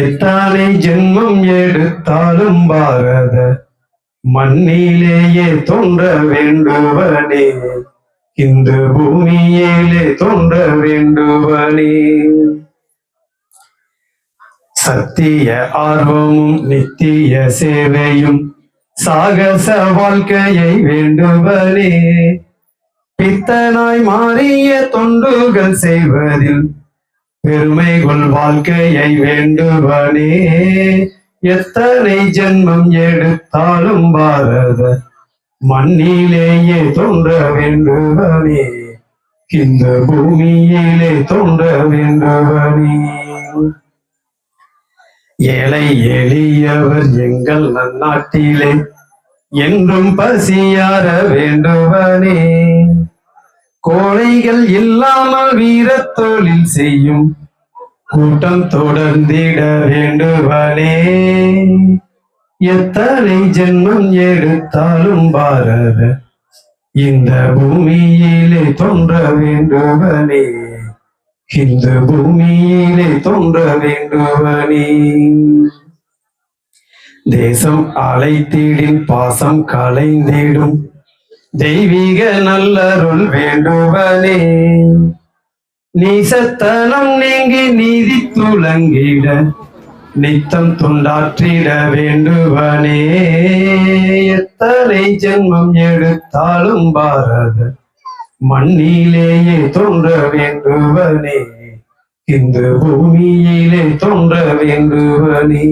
எத்தனை ஜென்மம் எடுத்தாலும் பாரத மண்ணிலேயே தோன்ற வேண்டுவனே, இந்த பூமியிலே தோன்ற வேண்டுவனே. சத்திய ஆர்வமும் நித்திய சேவையும் சாகச வாழ்க்கையை வேண்டுவனே, பித்தனாய் மாறிய தொண்டுகள் செய்வதில் பெருமைகள் வாழ்க்கையை வேண்டுவனே. எத்தனை ஜென்மம் எடுத்தாலும் பாரத மண்ணிலேயே தோன்ற வேண்டுவனே, இந்த பூமியிலே தோன்ற வேண்டுவனே. ஏழை எளியவர் எங்கள் நன்னாட்டிலே என்றும் பசியார வேண்டுவனே, கோழைகள் இல்லாமல் வீரத் தொழில் செய்யும் கூட்டம் தொடர்ந்திட வேண்டுவனே. எத்தனை ஜென்மம் எடுத்தாலும் பாரத இந்த பூமியிலே தோன்ற வேண்டுவனே, இந்த பூமியிலே தோன்ற வேண்டுவனே. தேசம் அழைத்திடின் பாசம் கலைந்திடும் தெய்வீக நல்லருள் வேண்டுவனே, நீசத்தனம் நீங்கி நீதி துலங்கிட நித்தம் துண்டாற்றிட வேண்டுவனே. எத்தனை ஜென்மம் எடுத்தாலும் பாரத மண்ணிலேயே தோன்ற வேண்டுவனே, இந்த பூமியிலே தோன்ற வேண்டுவனே.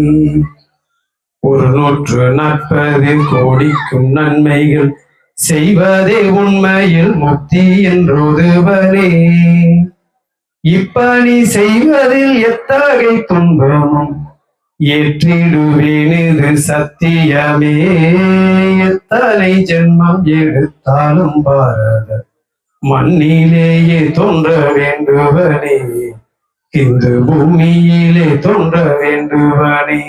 140 கோடிக்கும் நன்மைகள் செய்வதே உண்மையில் முக்தி என்றொருவரே, இப்பணி செய்வதில் எத்தகை துன்பமும் ஏற்றிடுவேன் இது சத்தியமே. எத்தனை ஜென்மம் எடுத்தாலும் பாரத மண்ணிலேயே தோன்ற வேண்டுவனே, இந்த பூமியிலே தோன்ற வேண்டுவனே.